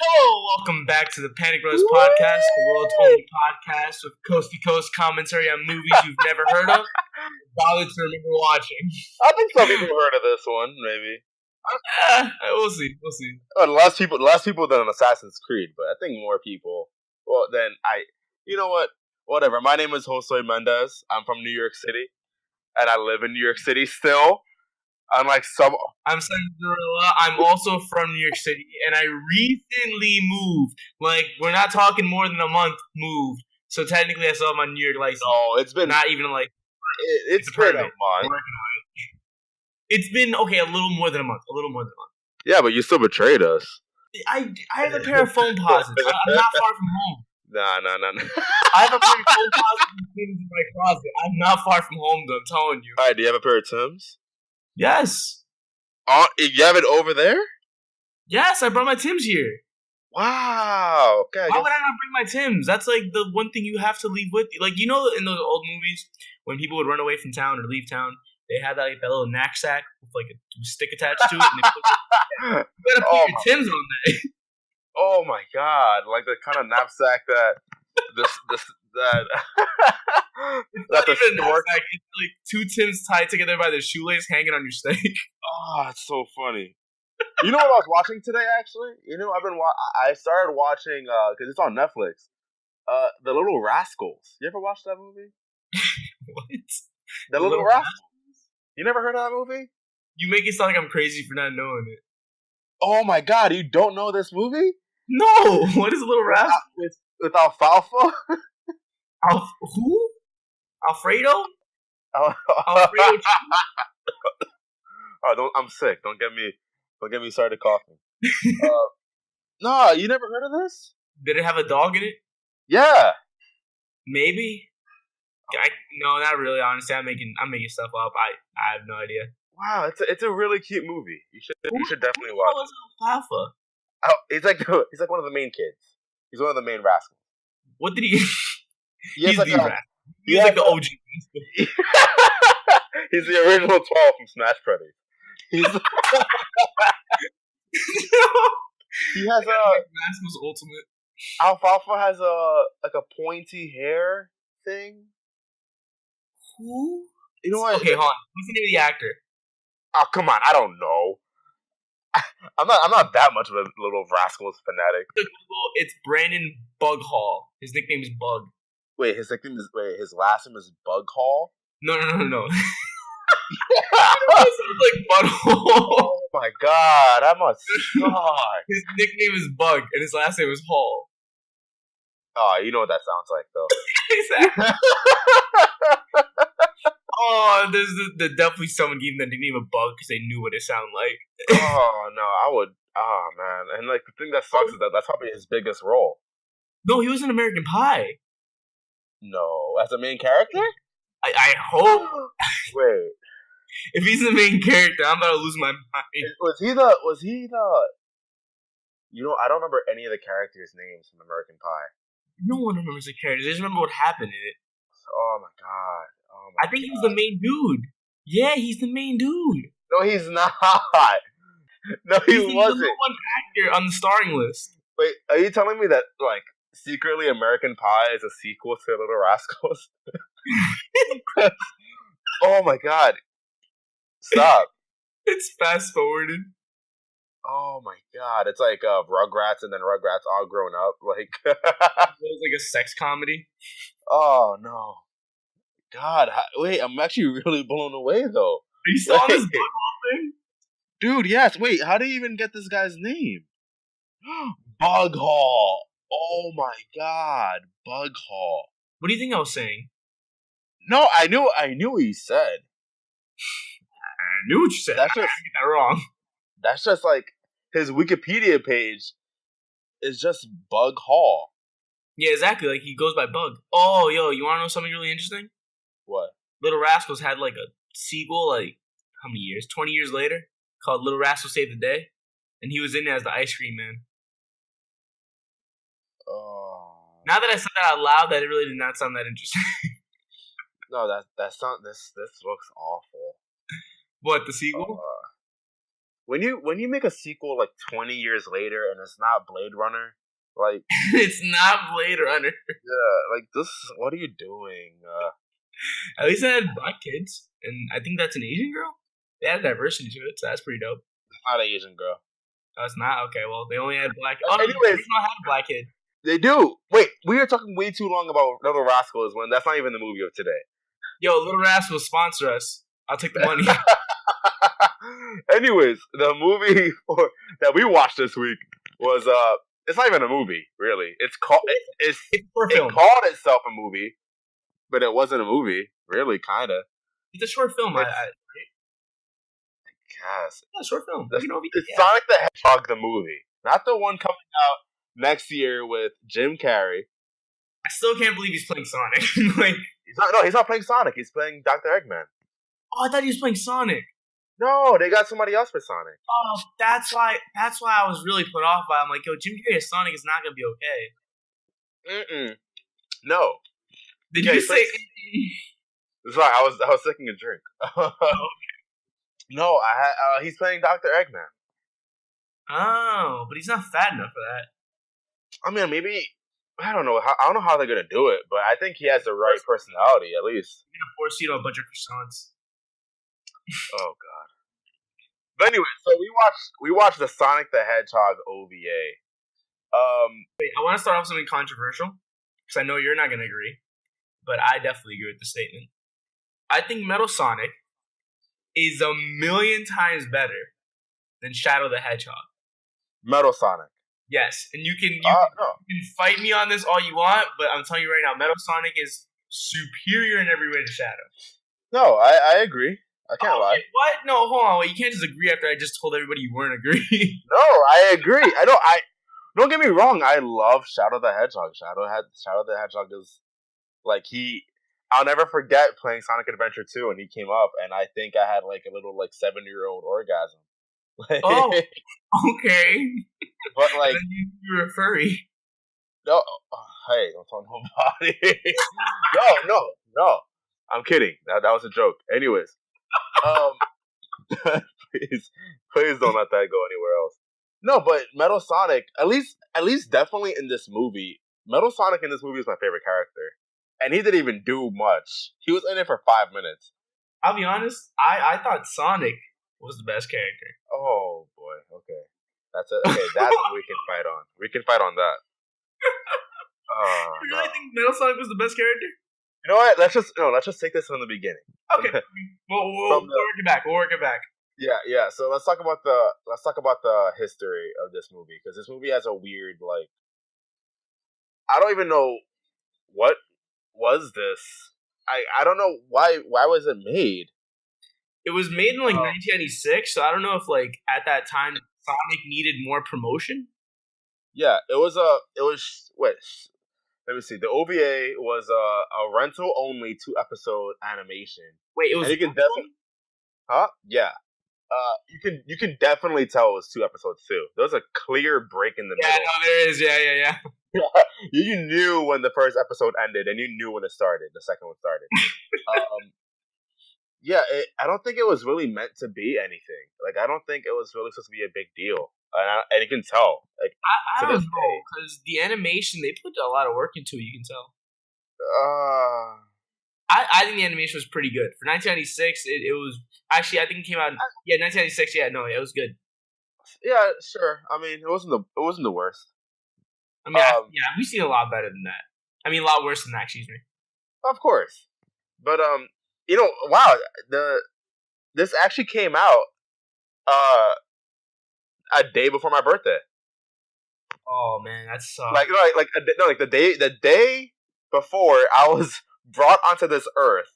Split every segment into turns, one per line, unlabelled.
Hello, welcome back to the Panic Bros Podcast, the world's only podcast with coast-to-coast commentary on movies you've never heard of, bothered to remember watching.
I think some people heard of this one, maybe.
We'll see.
Less people than Assassin's Creed, but I think more people. Well, then you know what? Whatever. My name is Josue Mendez. I'm from New York City, and I live in New York City still. Unlike some,
I'm Cinderella. I'm also from New York City, and I recently moved. Like, we're not talking more than a month moved. So technically, I still have my New York license.
No, it's been
not even like
it's been a month.
It's been a little more than a month.
Yeah, but you still betrayed us.
I have a pair of phone posits. I'm not far from home.
Nah.
I have a pair of phone posits in my closet. I'm not far from home, though. I'm telling you.
All right, do you have a pair of Tims?
Yes.
You have it over there?
Yes, I brought my Tims here.
Wow. Okay.
Why would I not bring my Tims? That's like the one thing you have to leave with you. Like, you know, in those old movies, when people would run away from town or leave town, they had that little knapsack with like a stick attached to it. And you gotta put your Tims on that.
Oh my god! Like the kind of knapsack that that
it's not even a knapsack. It's like two Tims tied together by their shoelace hanging on your stake.
Oh, it's so funny. You know what I was watching today? Actually, I started watching because it's on Netflix. The Little Rascals. You ever watched that movie?
What?
The Little Rascals. You never heard of that movie?
You make it sound like I'm crazy for not knowing it.
Oh my god! You don't know this movie?
No. What is Little Rascals?
With Alfalfa?
Who? Alfredo? Alfredo.
Oh, I'm sick. Don't get me started coughing. No, you never heard of this?
Did it have a dog in it?
Yeah. Maybe.
No, not really. Honestly, I'm making stuff up. I have no idea.
Wow, it's a really cute movie. You should definitely watch it.
Alfalfa?
Oh, he's like one of the main kids. He's one of the main rascals.
What did he? He's
like
the rascal. He's like the OG.
He's the original 12 from Smash Brothers. He has
Rascal's Ultimate.
Alfalfa has a pointy hair thing.
Who?
You know what?
Okay, hold on. What's the name of the actor?
Oh, come on! I don't know. I'm not that much of a Little Rascals fanatic.
It's Brandon Bughall. His nickname is Bug.
Wait, his last name is Bughall?
No. It sounds like Butthole.
Oh my god, I'm a suck.
His nickname is Bug, and his last name is Hall.
Oh, you know what that sounds like, though.
Exactly. Oh, there's definitely someone gave them the nickname of Bug because they knew what it sounded like.
Oh no, I would. Oh man, and like the thing that sucks is that's probably his biggest role.
No, he was in American Pie.
No, as a main character.
I hope.
Wait,
if he's the main character, I'm about to lose my mind.
Was he the? You know, I don't remember any of the characters' names from American Pie.
No one remembers the characters. They just remember what happened in it.
Oh my god.
I think he was the main dude. Yeah, he's the main dude.
No, he's not. No, he wasn't.
He's the one actor on the starring list.
Wait, are you telling me that, like, secretly American Pie is a sequel to Little Rascals? Oh my god. Stop.
It's fast forwarded.
Oh my god. It's like Rugrats and then Rugrats all grown up. Like,
it was like a sex comedy.
Oh no. God, wait, I'm actually really blown away, though.
Are you still on this Bughall thing?
Dude, yes. Wait, how do you even get this guy's name? Bughall. Oh my god, Bughall.
What do you think I was saying?
No, I knew what you said.
I knew what you said.
That's just,
I get that wrong.
That's just like his Wikipedia page is just Bughall.
Yeah, exactly. Like, he goes by Bug. Oh, yo, you want to know something really interesting?
What?
Little Rascals had like a sequel, like, how many years? 20 years later, called Little Rascals Save the Day. And he was in it as the ice cream man.
Oh.
Now that I said that out loud, that it really did not sound that interesting.
No, this looks awful.
What, the sequel?
when you make a sequel like 20 years later and it's not Blade Runner, like
It's not Blade Runner.
yeah, like this. What are you doing?
At least they had black kids, and I think that's an Asian girl. They had diversity to it, so that's pretty dope.
Not an Asian girl.
Oh, it's not? Okay, well, they only had black. Oh,
Anyways,
they don't have a black kid.
They do. Wait, we are talking way too long about Little Rascals when that's not even the movie of today.
Yo, Little Rascals sponsor us. I'll take the money.
Anyways, the movie that we watched this week was it's not even a movie, really. It called itself a movie, but it wasn't a movie, really, kinda.
It's a short film, I
guess.
Yeah, short film.
It's Sonic the Hedgehog the movie. Not the one coming out next year with Jim Carrey.
I still can't believe he's playing Sonic. Like
he's not playing Sonic, he's playing Dr. Eggman.
Oh, I thought he was playing Sonic.
No, they got somebody else for Sonic.
Oh, that's why I was really put off by it. I'm like, yo, Jim Carrey as Sonic is not gonna be okay.
No.
Did you say
Sorry, I was taking a drink. No, he's playing Dr. Eggman.
Oh, but he's not fat enough for that.
I mean, maybe I don't know. I don't know how they're gonna do it, but I think he has the right personality at least.
You're gonna force you to a bunch of croissants.
Oh god. But anyway, so we watched the Sonic the Hedgehog OVA.
Wait, I want to start off with something controversial because I know you're not gonna agree, but I definitely agree with the statement. I think Metal Sonic is 1,000,000 times better than Shadow the Hedgehog.
Metal Sonic.
Yes, and you can fight me on this all you want, but I'm telling you right now, Metal Sonic is superior in every way to Shadow.
No, I agree. I can't lie.
Wait, what? No, hold on. Wait, you can't just agree after I just told everybody you weren't agreeing.
No, I agree. Don't get me wrong. I love Shadow the Hedgehog. Shadow the Hedgehog is like I'll never forget playing Sonic Adventure 2 and he came up and I think I had like a little like 7-year-old orgasm.
Oh, okay.
But like
you were a furry.
No, hey, don't tell nobody. No. I'm kidding. That was a joke. Anyways, please don't let that go anywhere else. No, but Metal Sonic, at least definitely in this movie, Metal Sonic in this movie is my favorite character. And he didn't even do much. He was in it for 5 minutes.
I'll be honest, I thought Sonic was the best character.
Oh boy, okay. That's it. Okay, that's what we can fight on. We can fight on that.
You really think Metal Sonic was the best character?
You know what? Let's just take this from the beginning.
Okay. We'll work it back.
Yeah. So let's talk about the history of this movie because this movie has a weird like. I don't even know what was this. I don't know why was it made.
It was made in like 1996, so I don't know if like at that time Sonic needed more promotion.
Yeah, it was. Wait, let me see. The OVA was a rental only 2-episode animation.
Wait, it was.
And you can definitely. Huh? Yeah. You can definitely tell it was 2 episodes too. There was a clear break in the middle.
Yeah, no, there is. Yeah.
You knew when the first episode ended, and you knew when it started. The second one started. Yeah, I don't think it was really meant to be anything. Like, I don't think it was really supposed to be a big deal. And you can tell. Like,
I don't know, because the animation, they put a lot of work into it, you can tell. I think the animation was pretty good. For 1996, it was... Actually, I think it came out... 1996, it was good.
Yeah, sure. I mean, it wasn't the worst.
I mean, we've seen a lot better than that. I mean, a lot worse than that, excuse me.
Of course. But, wow, this actually came out a day before my birthday.
Oh man, that sucks.
The day before I was brought onto this earth.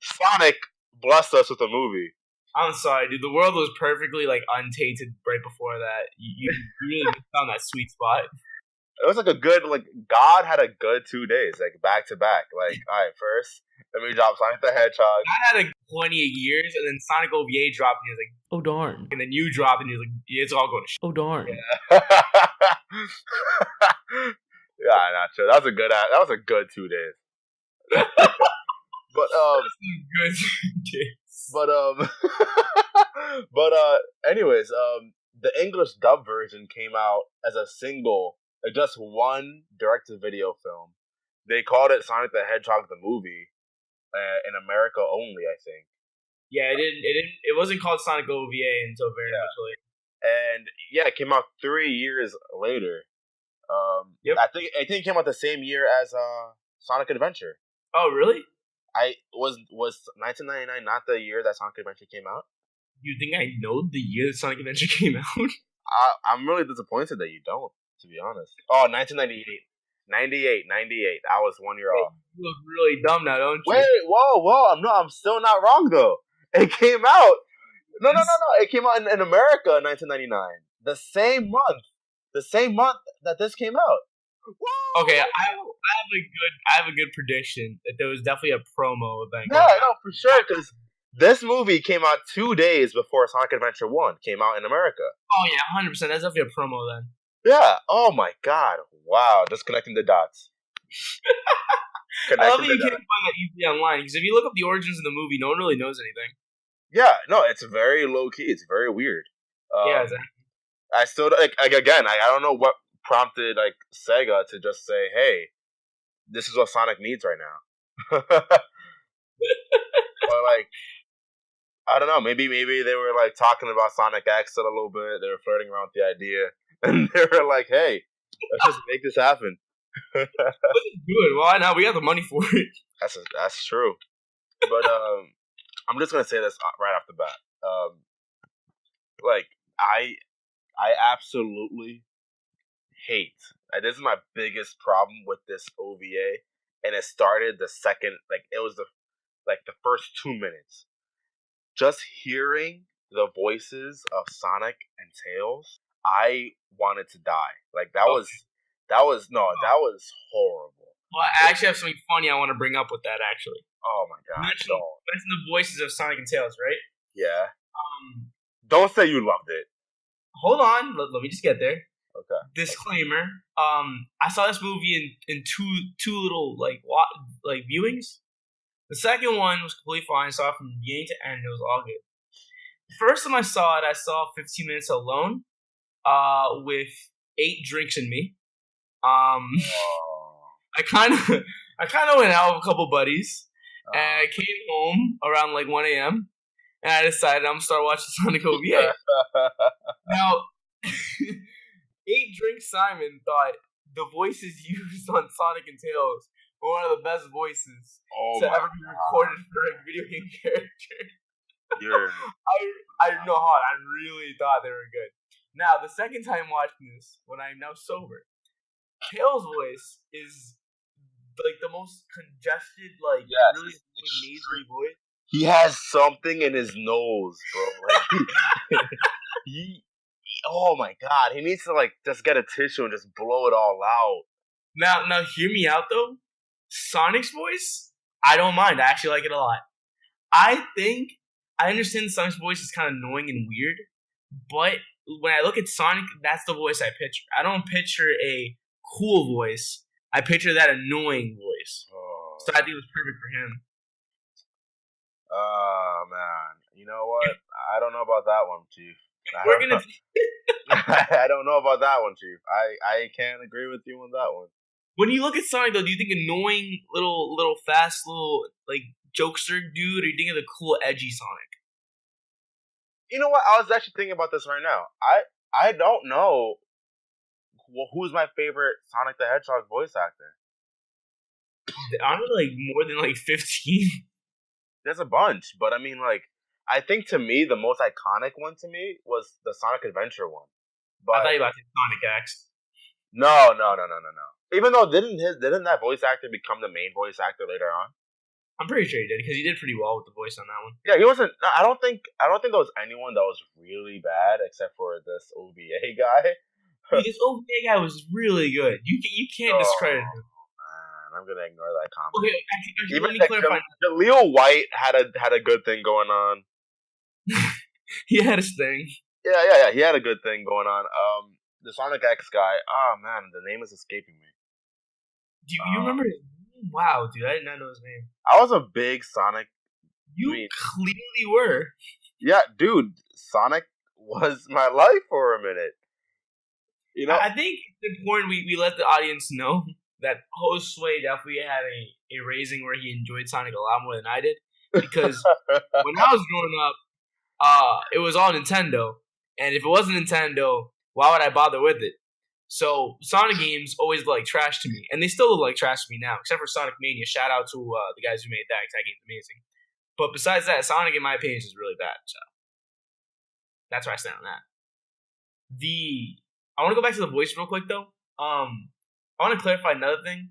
Sonic blessed us with a movie.
I'm sorry, dude. The world was perfectly like untainted right before that. You really found that sweet spot.
It was like a good, like, God had a good 2 days, like, back to back. Like, all right, first, let me drop Sonic the Hedgehog.
God had plenty of years, and then Sonic OVA dropped, and he was like, oh, darn. And then you dropped, and he was like, yeah, it's all going to oh, darn.
Yeah, not sure. That was a good 2 days. But,
good 2 days.
But, But anyways, the English dub version came out as a single, just one direct-to-video film. They called it Sonic the Hedgehog the movie in America only, I think.
Yeah, it didn't. It wasn't called Sonic OVA until very much later.
And yeah, it came out 3 years later.
Yep.
I think it came out the same year as Sonic Adventure.
Oh, really?
I was 1999 not the year that Sonic Adventure came out?
You think I know the year that Sonic Adventure came out?
I'm really disappointed that you don't, to be honest. Oh, 1998. 98. I was 1 year off.
You look really dumb now, don't you?
Wait, whoa! I'm still not wrong though. It came out. No. It came out in America in 1999. The same month that this came out. Whoa!
Okay, I have a good prediction that there was definitely a promo event.
Yeah, I know for sure because this movie came out 2 days before Sonic Adventure 1 came out in America.
Oh yeah, 100%. That's definitely a promo then.
Yeah. Oh my God. Wow. Just connecting the dots.
I love that you can't find that easily online because if you look up the origins of the movie, no one really knows anything.
Yeah. No, it's very low key. It's very weird.
Yeah, exactly.
I still like again. I don't know what prompted like Sega to just say, "Hey, this is what Sonic needs right now." Or like, I don't know. Maybe they were like talking about Sonic X a little bit. They were flirting around with the idea, and they were like, "Hey, let's just make this happen."
Let's do it. Why not? We got the money for it.
That's true. But I'm just gonna say this right off the bat. Like I absolutely hate. This is my biggest problem with this OVA, and it started the second. Like it was the first 2 minutes. Just hearing the voices of Sonic and Tails, I wanted to die. Like that was horrible.
Well, I actually have something funny I want to bring up with that. Actually,
oh my God!
mention the voices of Sonic and Tails, right?
Yeah. Don't say you loved it.
Hold on, let me just get there.
Okay.
Disclaimer: I saw this movie in two little like viewings. The second one was completely fine. I saw it from beginning to end. It was all good. The first time I saw it, I saw 15 minutes alone, with 8 drinks in me. I kind of went out with a couple buddies, and I came home around like 1 a.m. and I decided I'm gonna start watching Sonic OVA. Now, 8 Drink Simon thought the voices used on Sonic and Tails were one of the best voices to ever be recorded for a video game character. I know how I really thought they were good. Now, the second time watching this, when I'm now sober, Tails' voice is like the most congested, like really nasally voice.
He has something in his nose, bro. Like, oh my God, he needs to like just get a tissue and just blow it all out.
Now, hear me out though. Sonic's voice, I don't mind. I actually like it a lot. I understand Sonic's voice is kind of annoying and weird, but when I look at Sonic, that's the voice I picture. I don't picture a cool voice. I picture that annoying voice. Oh. So I think it was perfect for him.
Oh, man. You know what? I don't know about that one, Chief. I don't know about that one, Chief. I can't agree with you on that one.
When you look at Sonic, though, do you think annoying, little fast, like, jokester dude, or you think of the cool, edgy Sonic?
You know what? I was actually thinking about this right now. I don't know who's my favorite Sonic the Hedgehog voice actor.
Aren't there, like, more than, like, 15?
There's a bunch, but I mean, like, I think to me, the most iconic one to me was the Sonic Adventure one. But
I thought you were about to say Sonic X.
No. Even though didn't that voice actor become the main voice actor later on?
I'm pretty sure he did because he did pretty well with the voice on that one.
Yeah, he wasn't. I don't think there was anyone that was really bad except for this OVA guy.
This OVA guy was really good. You can't discredit him.
Man, I'm gonna ignore that comment.
Okay, actually,
even
let me clarify.
Leo White had a good thing going on.
He had his thing.
Yeah. He had a good thing going on. The Sonic X guy. Oh man, the name is escaping me.
Do you remember his name? Wow, dude, I did not know his name.
I was a big Sonic.
You clearly were.
Yeah, dude, Sonic was my life for a minute. You know?
I think it's important we let the audience know that Josue definitely had a raising where he enjoyed Sonic a lot more than I did. Because when I was growing up, it was all Nintendo. And if it wasn't Nintendo, why would I bother with it? So Sonic games always look like trash to me. And they still look like trash to me now, except for Sonic Mania. Shout out to the guys who made that, because that game's amazing. But besides that, Sonic, in my opinion, is really bad. So that's where I stand on that. I want to go back to the voice real quick, though. I want to clarify another thing.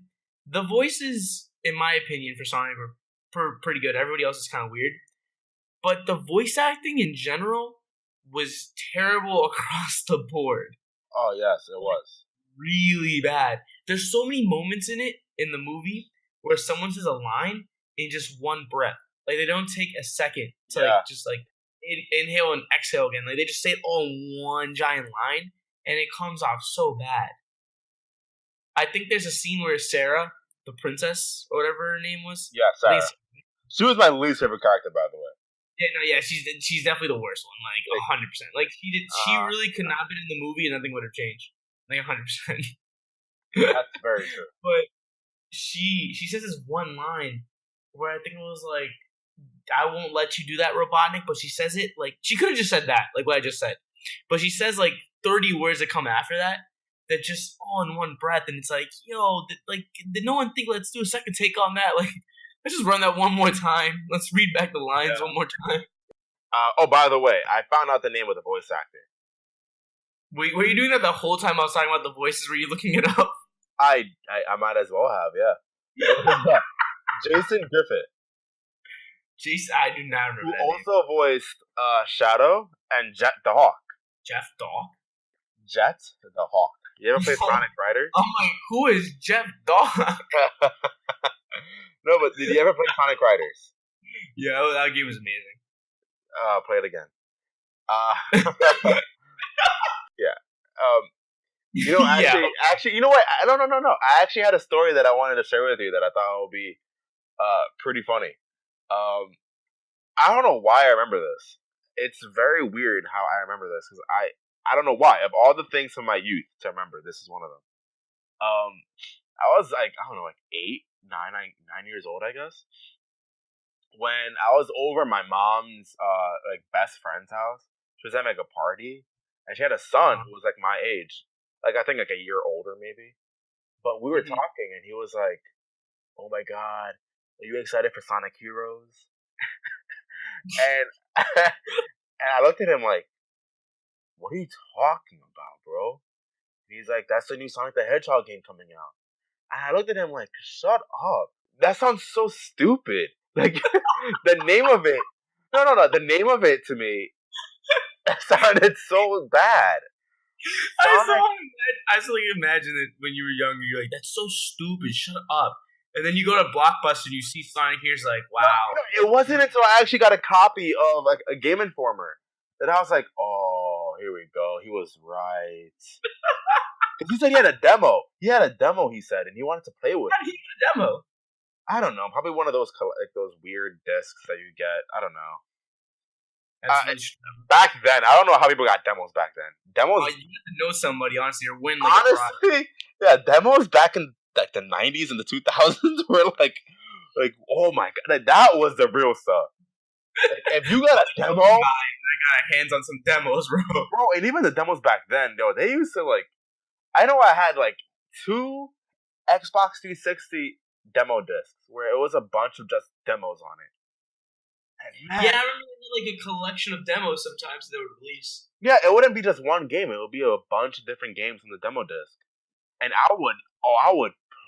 The voices, in my opinion, for Sonic were pretty good. Everybody else is kind of weird. But the voice acting in general was terrible across the board.
Oh, yes, it was.
Really bad. There's so many moments in the movie, where someone says a line in just one breath. Like, they don't take a second to, inhale and exhale again. Like, they just say it all in one giant line, and it comes off so bad. I think there's a scene where Sarah, the princess, or whatever her name was.
Yeah, Sarah. She was my least favorite character, by the way.
Yeah, she's definitely the worst one, like 100%. Like, she really could not have been in the movie and nothing would have changed. Like 100%.
That's very true.
But she says this one line where I think it was like, I won't let you do that, Robotnik, but she says it like, she could have just said that, like what I just said. But she says like 30 words that come after that just all in one breath, and it's like, yo, did no one think, let's do a second take on that? Like, let's just run that one more time. Let's read back the lines one more time.
By the way, I found out the name of the voice actor.
Wait, were you doing that the whole time I was talking about the voices? Were you looking it up?
I might as well have, yeah. Jason Griffith.
Jason, I do not remember.
Who also voiced Shadow and Jet the Hawk.
Jeff Dog?
Jet the Hawk. You ever play Sonic Riders?
I'm like, who is Jeff Dog?
No, but did you ever play Sonic Riders?
Yeah, that game was amazing.
Play it again. Yeah. You know, actually, you know what? No. I actually had a story that I wanted to share with you that I thought would be pretty funny. I don't know why I remember this. It's very weird how I remember this, because I don't know why. Of all the things from my youth to remember, this is one of them. I was like, I don't know, like 9 years old, I guess, when I was over my mom's like best friend's house. She was having like a party, and she had a son who was like my age, like I think like a year older maybe. But we were talking, and he was like, "Oh my god, are you excited for Sonic Heroes?" and and I looked at him like, "What are you talking about, bro?" And he's like, "That's the new Sonic the Hedgehog game coming out." And I looked at him like, "Shut up! That sounds so stupid." Like the name of it. No. The name of it to me sounded so bad.
I still imagine it when you were younger. You're like, "That's so stupid. Shut up." And then you go to Blockbuster and you see Sonic Heroes, like, wow.
No, it wasn't until I actually got a copy of like a Game Informer that I was like, "Oh, here we go. He was right." Because he said he had a demo. He had a demo, he said, and he wanted to play with.
How did he get a demo?
I don't know. Probably one of those like those weird discs that you get. I don't know. Back then, I don't know how people got demos back then. Demos.
You have to know somebody, honestly, or win.
Like, honestly, yeah, demos back in like the 90s and the 2000s were like, oh my god, like, that was the real stuff. Like, if you got a demo, I
got hands on some demos, bro.
And even the demos back then, yo, they used to like. I know I had like 2 Xbox 360 demo discs where it was a bunch of just demos on it. Man,
yeah, I remember like a collection of demos sometimes they would release.
Yeah, it wouldn't be just one game; it would be a bunch of different games on the demo disc, and I would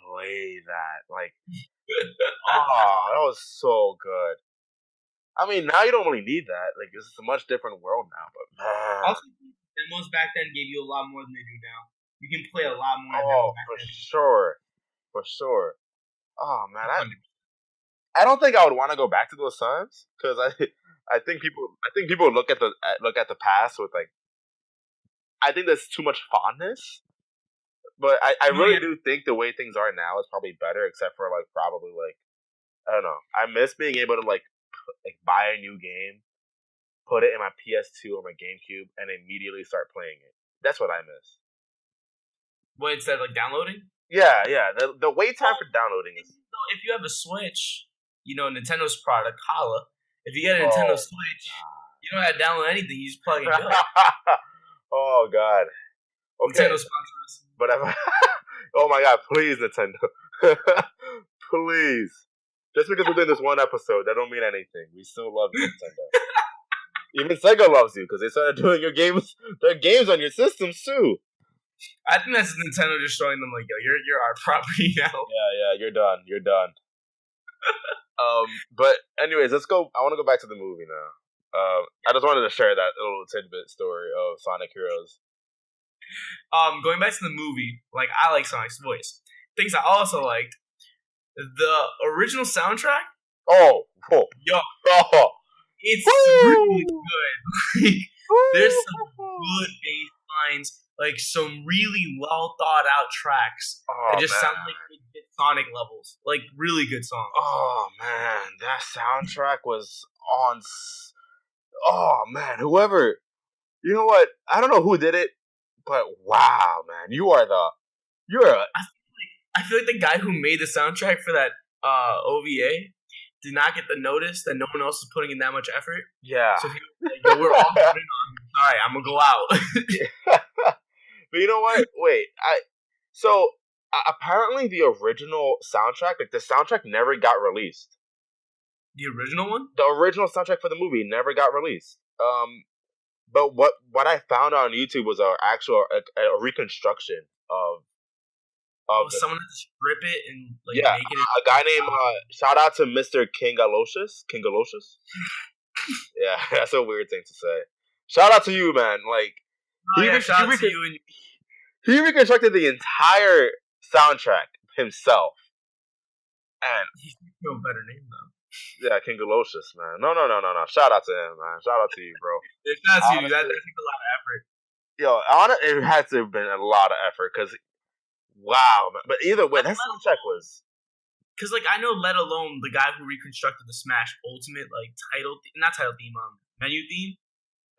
play that. Like, that was so good. I mean, now you don't really need that. Like, this is a much different world now. But man,
also, demos back then gave you a lot more than they do now. You can play a lot more.
Oh, for sure. Oh man, I don't think I would want to go back to those times, because I think people look at the past with like, I think there's too much fondness, but I really do think the way things are now is probably better, except for like probably like, I don't know, I miss being able to like buy a new game, put it in my PS2 or my GameCube, and immediately start playing it. That's what I miss.
What, instead of like downloading?
Yeah. The wait time for downloading is.
If you have a Switch, Nintendo's product, holla. If you get a Nintendo Switch, you don't have to download anything. You just plug and go.
Oh God. Okay.
Nintendo sponsors.
But oh my God! Please, Nintendo. Please. Just because we're doing this one episode, that don't mean anything. We still love you, Nintendo. Even Sega loves you because they started doing their games on your systems too.
I think that's Nintendo just showing them like, yo, you're our property now.
Yeah, you're done. You're done. But anyways, let's go. I want to go back to the movie now. I just wanted to share that little tidbit story of Sonic Heroes.
Going back to the movie, like I like Sonic's voice. Things I also liked, the original soundtrack.
Oh,
it's really good. Like, there's some good bass lines, like some really well thought out tracks that just sound like good Sonic levels, like really good songs.
Oh man, that soundtrack was on. Oh man, whoever, you know what? I don't know who did it, but wow, man, you're.
I feel like the guy who made the soundtrack for that OVA did not get the notice that no one else is putting in that much effort.
Yeah.
So he was like, yo, we're all putting on. All right, I'm gonna go out.
But you know what? Wait, apparently the original soundtrack, like the soundtrack, never got released.
The original one?
The original soundtrack for the movie never got released. But what I found on YouTube was a reconstruction of
someone had to strip it and like
make
it.
A guy named shout out to Mr. Kingalocious. Yeah, that's a weird thing to say. Shout out to you, man. Like
shout out to you.
He reconstructed the entire soundtrack himself, and
he's a better name though.
Yeah, Kingalocious, man. No. Shout out to him, man. Shout out to you, bro.
Shout out to you. That takes a lot of effort.
Yo, it had to have been a lot of effort because. Wow, man. But either way, that soundtrack was.
Because, like, I know, let alone the guy who reconstructed the Smash Ultimate, like, menu theme.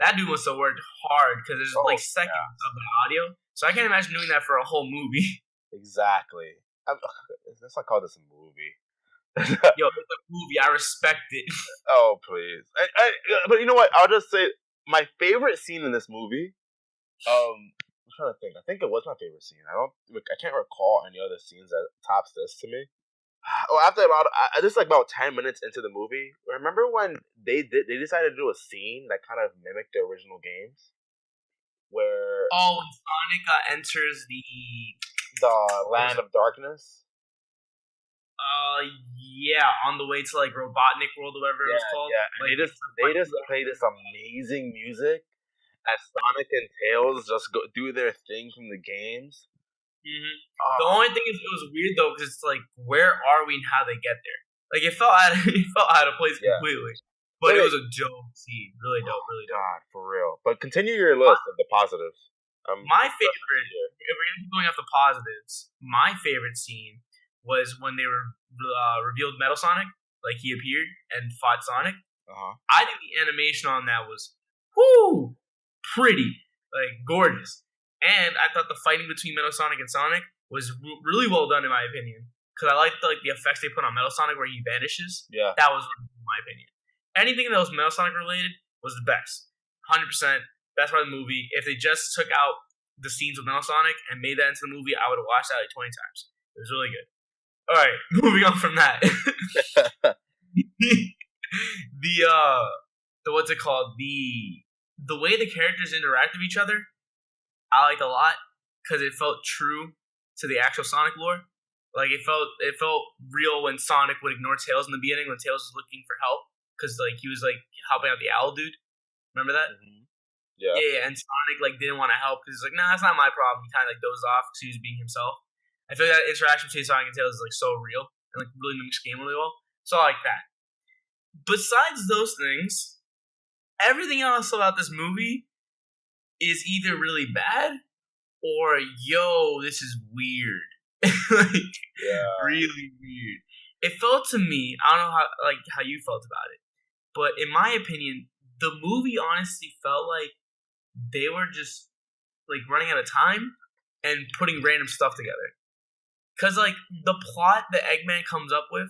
That dude must have worked hard because there's, seconds of the audio. So I can't imagine doing that for a whole movie.
Exactly. Let's not call this a movie.
Yo, it's a movie. I respect it.
Oh, please. But you know what? I'll just say my favorite scene in this movie. I'm trying to think. I think it was my favorite scene. I can't recall any other scenes that tops this to me. Oh, after about 10 minutes into the movie, remember when they decided to do a scene that kind of mimicked the original games, where
when Sonic enters the
land of darkness.
Yeah, on the way to like Robotnik World, or whatever it was called.
Yeah, and they just play this amazing music as Sonic and Tails just go do their thing from the games.
Mm-hmm. The only thing is, it was weird though, because it's like, where are we and how they get there? Like, it felt out of place completely. But it was a dope scene, really dope, really dope.
God, for real. But continue your list of the positives.
My favorite, if we're gonna keep going off the positives, my favorite scene was when they revealed Metal Sonic, like he appeared and fought Sonic. I think the animation on that was pretty, like gorgeous. And I thought the fighting between Metal Sonic and Sonic was really well done, in my opinion. Because I liked the effects they put on Metal Sonic where he vanishes.
Yeah.
That was, in my opinion. Anything that was Metal Sonic related was the best. 100%. Best part of the movie. If they just took out the scenes with Metal Sonic and made that into the movie, I would have watched that like 20 times. It was really good. Alright, moving on from that. What's it called? The way the characters interact with each other, I liked a lot because it felt true to the actual Sonic lore. Like it felt real when Sonic would ignore Tails in the beginning when Tails was looking for help because like he was like helping out the owl dude. Remember that?
Mm-hmm. Yeah.
Yeah, and Sonic like didn't want to help because he's like, nah, that's not my problem. He kind of like dozed off because he was being himself. I feel like that interaction between Sonic and Tails is like so real and like really mimics the game really well. So I like that. Besides those things, everything else about this movie is either really bad or this is weird. Like really weird. It felt to me, I don't know how you felt about it, but in my opinion, the movie honestly felt like they were just like running out of time and putting random stuff together. Cause like the plot that Eggman comes up with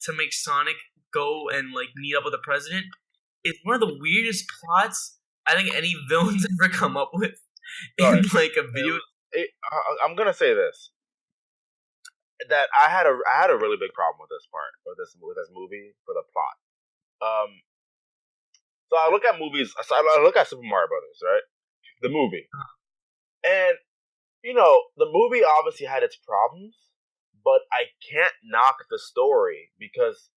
to make Sonic go and like meet up with the president is one of the weirdest plots I think any villain's ever come up with in like a video.
I'm gonna say this, that I had a really big problem with this part with this movie for the plot. So I look at movies. So I look at Super Mario Brothers, right? The movie, and the movie obviously had its problems, but I can't knock the story because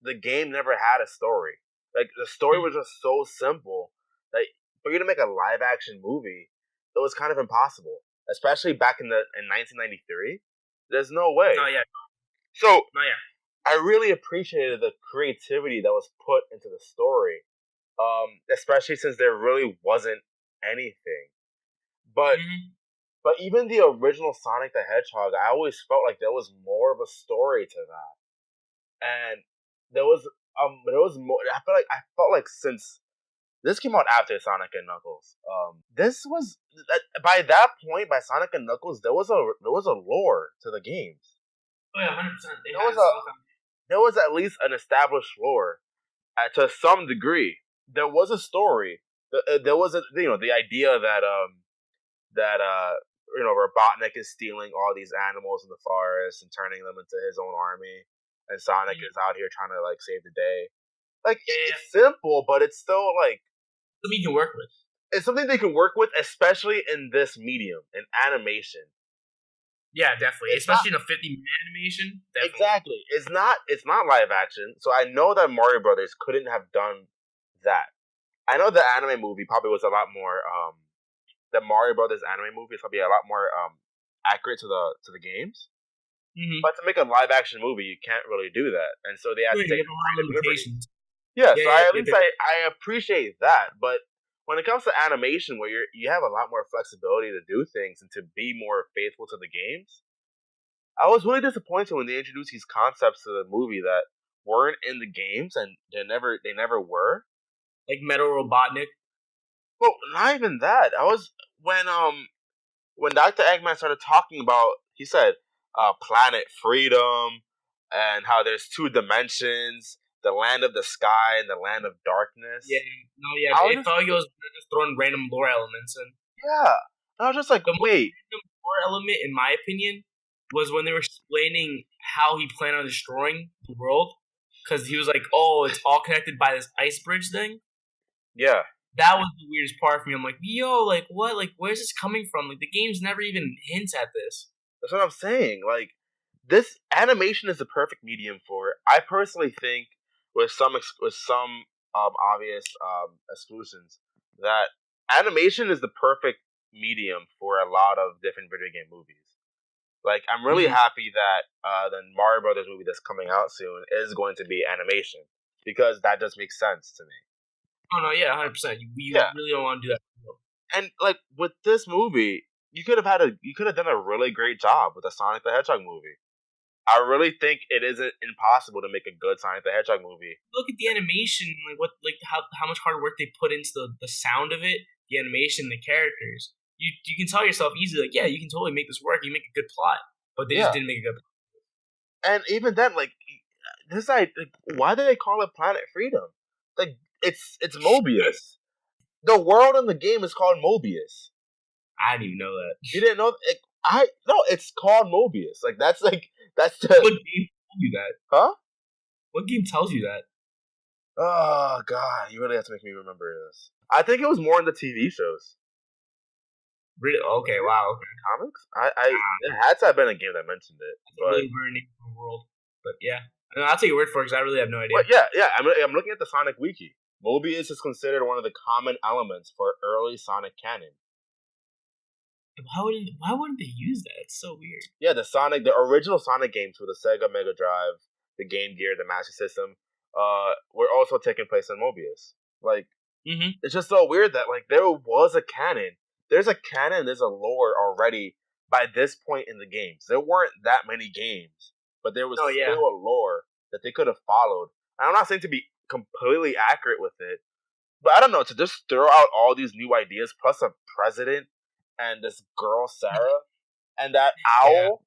the game never had a story. Like the story was just so simple that for you to make a live action movie, it was kind of impossible. Especially back in 1993. There's no way.
Oh yeah.
So
Oh yeah.
I really appreciated the creativity that was put into the story, especially since there really wasn't anything. But but even the original Sonic the Hedgehog, I always felt like there was more of a story to that, and there was more. I felt like since this came out after Sonic and Knuckles, this was by that point by Sonic and Knuckles there was a lore to the games.
Oh yeah, 100%.
There was at least an established lore to some degree. There was a story. There was the idea that Robotnik is stealing all these animals in the forest and turning them into his own army, and Sonic is out here trying to like save the day. Like it's simple, but it's still like
something you can work with.
It's something they can work with, especially in this medium, in animation.
Yeah, definitely. Especially in a 50-minute animation. Definitely.
Exactly. It's not live action, so I know that Mario Brothers couldn't have done that. I know the anime movie probably was a lot more the Mario Brothers anime movie is probably a lot more accurate to the games. Mm-hmm. But to make a live action movie, you can't really do that, and so they have to take limitations. Yeah, so I appreciate that, but when it comes to animation, where you have a lot more flexibility to do things and to be more faithful to the games, I was really disappointed when they introduced these concepts to the movie that weren't in the games, and they never were.
Like Metal Robotnik.
Well, not even that. I was when Dr. Eggman started talking about, he said, planet freedom, and how there's 2 dimensions. The land of the sky and the land of darkness.
Yeah, it felt like it was just throwing random lore elements in.
Yeah, I was just like, wait.
The lore element, in my opinion, was when they were explaining how he planned on destroying the world, because he was like, "Oh, it's all connected by this ice bridge thing."
Yeah,
that was the weirdest part for me. I'm like, yo, like what? Like, where's this coming from? Like, the game's never even hints at this.
That's what I'm saying. Like, this animation is the perfect medium for it. I personally think, with some obvious exclusions, that animation is the perfect medium for a lot of different video game movies. Like, I'm really happy that the Mario Brothers movie that's coming out soon is going to be animation, because that just makes sense to me.
Oh no, yeah, 100%. You really don't want to do that.
And like with this movie, you could have done a really great job with the Sonic the Hedgehog movie. I really think it isn't impossible to make a good Sonic the Hedgehog movie.
Look at the animation, how much hard work they put into the sound of it, the animation, the characters. You can tell yourself easily, like, yeah, you can totally make this work. You make a good plot, but they just didn't make a good plot.
And even then, like, why do they call it Planet Freedom? Like, it's Mobius. The world in the game is called Mobius.
I didn't even know that.
You didn't know? No, it's called Mobius. Like, that's the.
What game told you that?
Huh?
What game tells you that?
Oh God, you really have to make me remember this. I think it was more in the TV shows.
Really? Okay, wow. Okay.
Comics? It had to have been a game that mentioned it.
But really weird name for the world. But yeah, I'll take your word for it because I really have no idea.
But yeah. I'm looking at the Sonic Wiki. Mobius is considered one of the common elements for early Sonic canon.
Why wouldn't they use that? It's so weird.
Yeah, the original Sonic games for the Sega Mega Drive, the Game Gear, the Master System, were also taking place in Mobius. Like, it's just so weird that like there was a canon. There's a canon. There's a lore already by this point in the games. There weren't that many games, but there was still a lore that they could have followed. And I'm not saying to be completely accurate with it, But I don't know, to just throw out all these new ideas, plus a president and this girl Sarah and that
Yeah.
owl.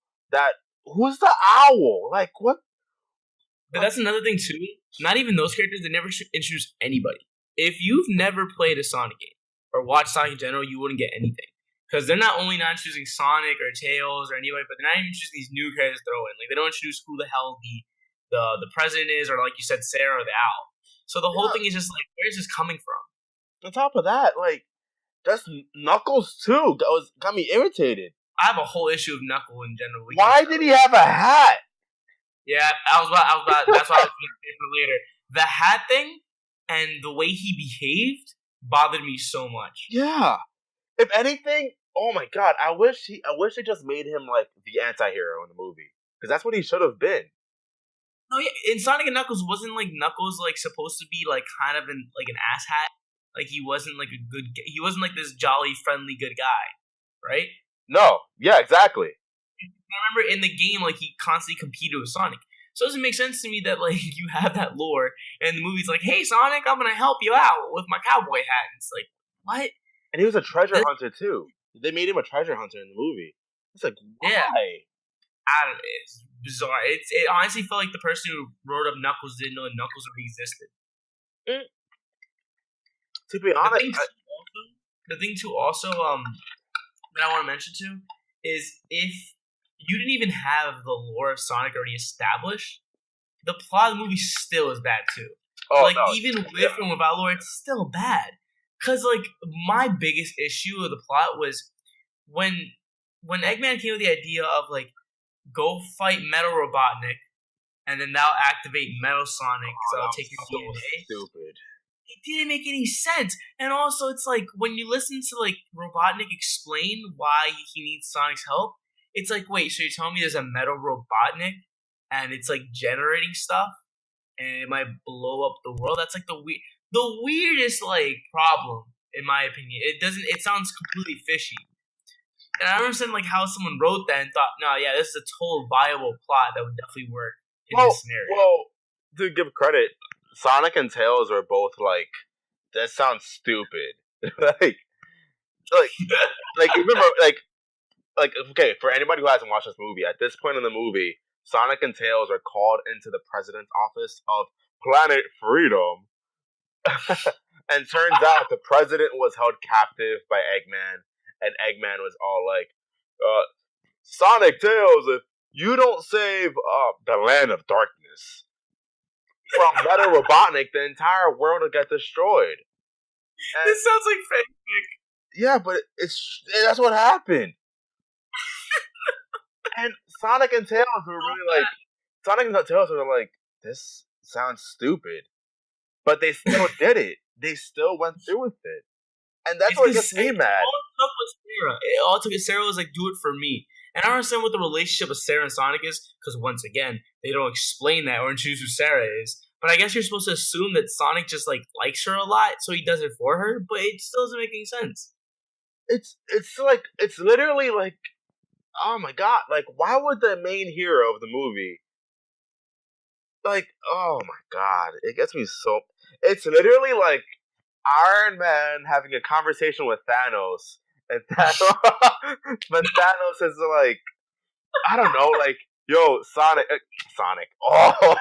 Who's the owl? Like what?
But that's another thing too. Not even those characters. They never introduce anybody. If you've never played a Sonic game or watched Sonic in general, you wouldn't get anything because they're not only not introducing Sonic or Tails or anybody, but they're not even introducing these new characters to throw in. Like they don't introduce who the hell the president is, or like you said, Sarah or the owl. So the whole thing is just like, where's this coming from?
On top of that, like that's Knuckles too. Got me irritated.
I have a whole issue of Knuckle in general.
Why did he have a hat?
Yeah, I was about. That's what I was going to say for later. The hat thing and the way he behaved bothered me so much.
Yeah. If anything, oh my god, I wish they just made him like the anti-hero in the movie, because that's what he should have been.
No, yeah, in Sonic and Knuckles, wasn't like Knuckles like supposed to be like kind of an asshat? Like he wasn't like he wasn't like this jolly, friendly, good guy, right?
No, yeah, exactly.
I remember in the game, like he constantly competed with Sonic. So it doesn't make sense to me that like you have that lore, and the movie's like, "Hey, Sonic, I'm gonna help you out with my cowboy hat." And it's like, what?
And he was a treasure hunter too. They made him a treasure hunter in the movie. It's like, why?
Yeah. I don't know. It's bizarre. It honestly felt like the person who wrote up Knuckles didn't know Knuckles already existed.
To be honest,
the thing too also that I want to mention too is if you didn't even have the lore of Sonic already established, the plot of the movie still is bad too. Even with and without lore, it's still bad. Cause like my biggest issue of the plot was when Eggman came with the idea of like go fight Metal Robotnik and then that'll activate Metal Sonic, so I'll take your DNA.
Stupid.
It didn't make any sense. And also it's like when you listen to like Robotnik explain why he needs Sonic's help, it's like, wait, so you're telling me there's a Metal Robotnik and it's like generating stuff and it might blow up the world? That's like the weirdest like problem in my opinion. It sounds completely fishy. And I don't understand like how someone wrote that and thought, no, yeah, this is a total viable plot that would definitely work in this scenario.
Well, to give credit, Sonic and Tails were both like, that sounds stupid. like remember, okay, for anybody who hasn't watched this movie, at this point in the movie, Sonic and Tails are called into the president's office of Planet Freedom. And turns out the president was held captive by Eggman, and Eggman was all like, Sonic, Tails, if you don't save the land of darkness from Metal Robotnik, the entire world will get destroyed. And
this sounds like fanfic.
Yeah, but that's what happened. And Sonic and Tails were really like, Sonic and Tails were like, this sounds stupid. But they still did it. They still went through with it. And that's what gets me mad.
All it took was Sarah was like, do it for me. And I don't understand what the relationship with Sarah and Sonic is, because once again, they don't explain that or introduce who Sarah is. But I guess you're supposed to assume that Sonic just like likes her a lot, so he does it for her, but it still doesn't make any sense.
It's literally like, oh my god, like why would the main hero of the movie, like, oh my god, it gets me so, it's literally like Iron Man having a conversation with Thanos, and Thanos, but Thanos is like, I don't know, like, yo, Sonic, oh,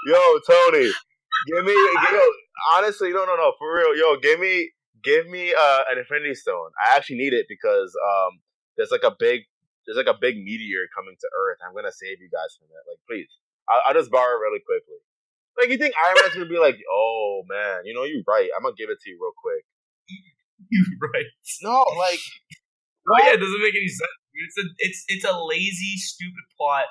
yo, Tony, honestly, no, for real, yo, give me an Infinity Stone. I actually need it because there's like a big meteor coming to Earth. I'm gonna save you guys from it. Like, please, I'll just borrow it really quickly. Like, you think Iron Man's gonna be like, oh man, you know, you're right. I'm gonna give it to you real quick.
You're right.
No, like,
yeah, it doesn't make any sense. It's a lazy, stupid plot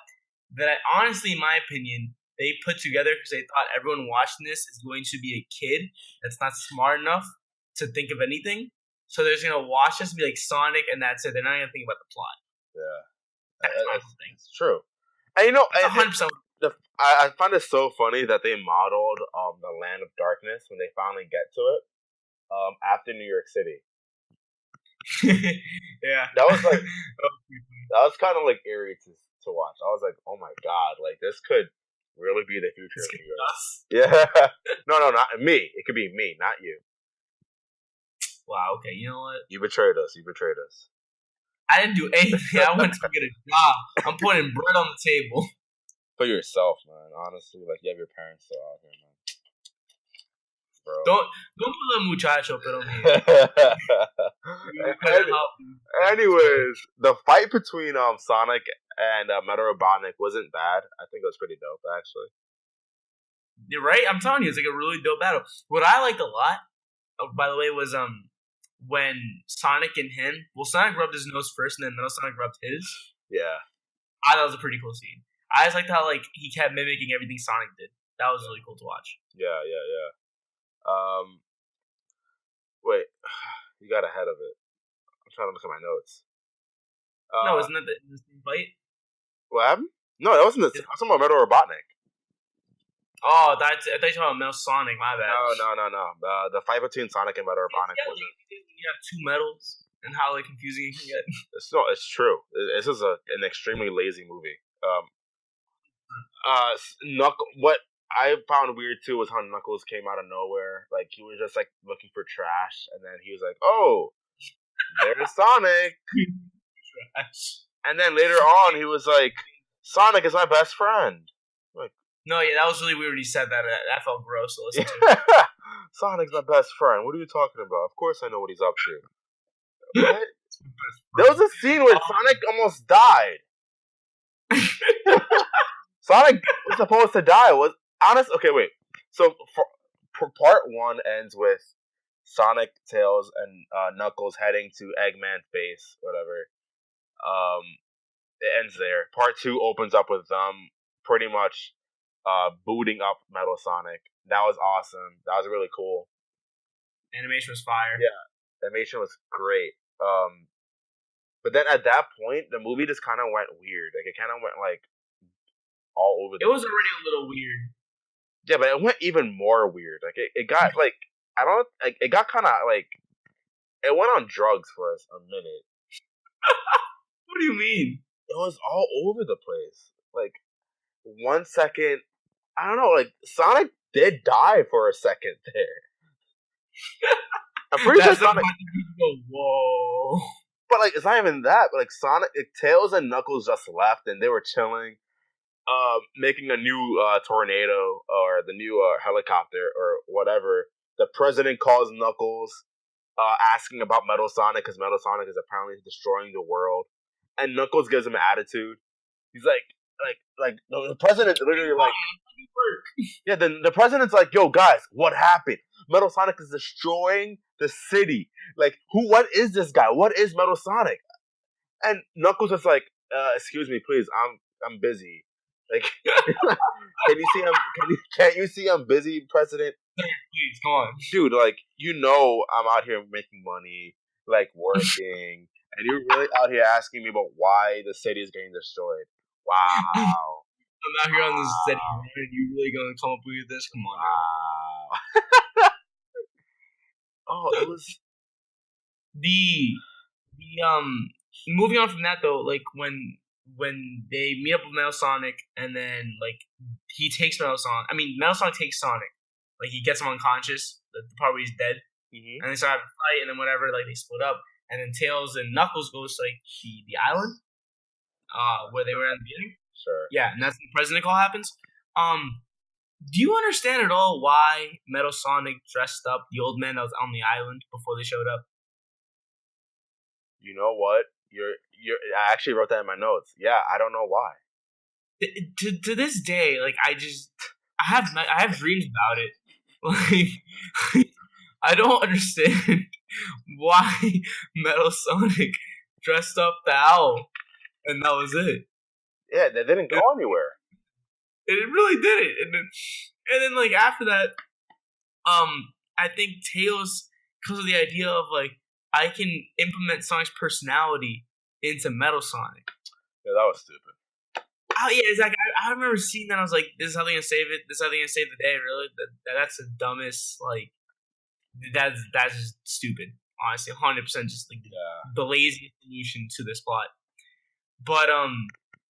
that honestly, in my opinion, they put together because they thought everyone watching this is going to be a kid that's not smart enough to think of anything. So they're just gonna watch this and be like Sonic, and that's it. They're not gonna think about the plot.
Yeah,
that's my thing.
It's true. And you know,
100%.
I find it so funny that they modeled the Land of Darkness when they finally get to it after New York City.
Yeah,
that was like that was kind of like eerie to watch. I was like, oh my god, like this could really be the future
It's
of
gonna
New
be
York.
us.
Yeah. No, not me. It could be me, not you.
Wow. Okay. You know what?
You betrayed us.
I didn't do anything. I went to go get a job. I'm putting bread on the table.
For yourself, man. Honestly, like you have your parents still out here, man. Bro.
Don't put a muchacho pero me.
Anyways, the fight between Sonic and Metal Robotnik wasn't bad. I think it was pretty dope, actually.
You're right. I'm telling you, it's like a really dope battle. What I liked a lot, by the way, was when Sonic and him. Well, Sonic rubbed his nose first, and then Metal Sonic rubbed his.
Yeah.
I thought it was a pretty cool scene. I just liked how like he kept mimicking everything Sonic did. That was really cool to watch.
Yeah. Wait, you got ahead of it. I'm trying to look at my notes.
No, isn't that the same fight?
What happened? No, that wasn't the. I was talking about Metal Robotnik.
Oh, I thought you were talking about Metal Sonic. My bad.
No. The fight between Sonic and Metal Robotnik wasn't.
You have two metals and how like confusing it can get.
It's true. This is an extremely lazy movie. What I found weird too was how Knuckles came out of nowhere. Like he was just like looking for trash, and then he was like, "Oh, there's Sonic." And then later on, he was like, "Sonic is my best friend." Like,
no, yeah, that was really weird when he said that. That felt gross to listen to.
Sonic's my best friend. What are you talking about? Of course I know what he's up to. What? There was a scene where Sonic almost died. Sonic was supposed to die. Okay, wait. So part one ends with Sonic, Tails, and Knuckles heading to Eggman's base, whatever. It ends there. Part two opens up with them pretty much booting up Metal Sonic. That was awesome. That was really cool.
Animation was fire.
Yeah, the animation was great. But then at that point, the movie just kind of went weird. Like it kind of went like all over.
It was already a little weird.
Yeah, but it went even more weird. Like it got like it got kind of like it went on drugs for us a minute.
What do you mean?
It was all over the place. Like 1 second, I don't know. Like Sonic did die for a second there. I'm pretty sure Sonic.
Whoa.
But like it's not even that. But like Sonic, Tails and Knuckles just left, and they were chilling, making a new tornado or the new helicopter or whatever. The president calls Knuckles, asking about Metal Sonic because Metal Sonic is apparently destroying the world, and Knuckles gives him an attitude. He's like the president literally like, yeah. Then the president's like, "Yo, guys, what happened? Metal Sonic is destroying the city. Like, what is this guy? What is Metal Sonic?" And Knuckles is like, "Excuse me, please. I'm busy. Like, can you see can't you see I'm busy, President?
Please, come on,
dude. Like, I'm out here making money, like working, and you're really out here asking me about why the city is getting destroyed. Wow."
I'm out here on this city, and you really gonna come up with this? Come on,
wow. Oh, it was
the moving on from that though, like when they meet up with Metal Sonic and then like he takes Metal Sonic takes Sonic, like he gets him unconscious, the part where he's dead, and they start having a fight, and then whatever, like they split up, and then Tails and Knuckles goes to like the island, where they were at the beginning.
Sure.
Yeah, and that's when the president call happens. Do you understand at all why Metal Sonic dressed up the old man that was on the island before they showed up?
You know what? I actually wrote that in my notes. Yeah, I don't know why.
To this day, like I have dreams about it. Like I don't understand why Metal Sonic dressed up the owl, and that was it.
Yeah, they didn't go anywhere.
It really did it, and then like after that, I think Tails, because of the idea of like I can implement Sonic's personality into Metal Sonic.
Yeah, that was stupid.
Oh yeah, exactly. I remember seeing that. I was like, "This is how they're gonna save it. This is how they're gonna save the day." Really, that's the dumbest. Like, that's just stupid. Honestly, 100% just like the laziest solution to this plot. But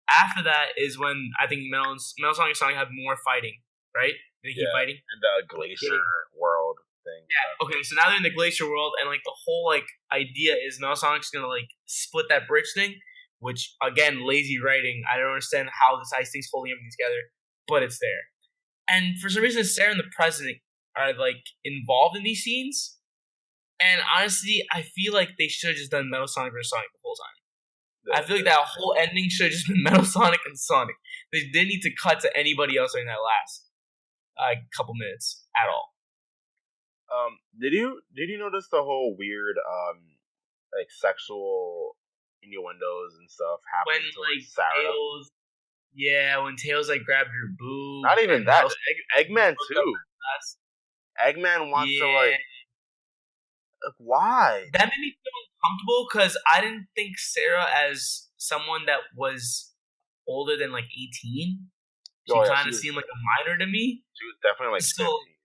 after that is when I think Metal Sonic and Sonic have more fighting, right? They keep fighting.
And the glacier world thing.
Yeah. Okay, so now they're in the glacier world, and like the whole like idea is Metal Sonic's gonna like split that bridge thing, which again, lazy writing. I don't understand how this ice thing's holding everything together, but it's there. And for some reason, Sarah and the President are like involved in these scenes. And honestly, I feel like they should have just done Metal Sonic versus Sonic the whole time. I feel like that whole ending should have just been Metal Sonic and Sonic. They didn't need to cut to anybody else during that last couple minutes at all.
Did you notice the whole weird like sexual innuendos and stuff happening to like Sarah?
When Tails like grabbed her boob.
Not even that. Eggman too. Eggman wants to like why?
That made me feel uncomfortable because I didn't think Sarah as someone that was older than like 18. She kind of seemed like a minor to me.
She was definitely like 15.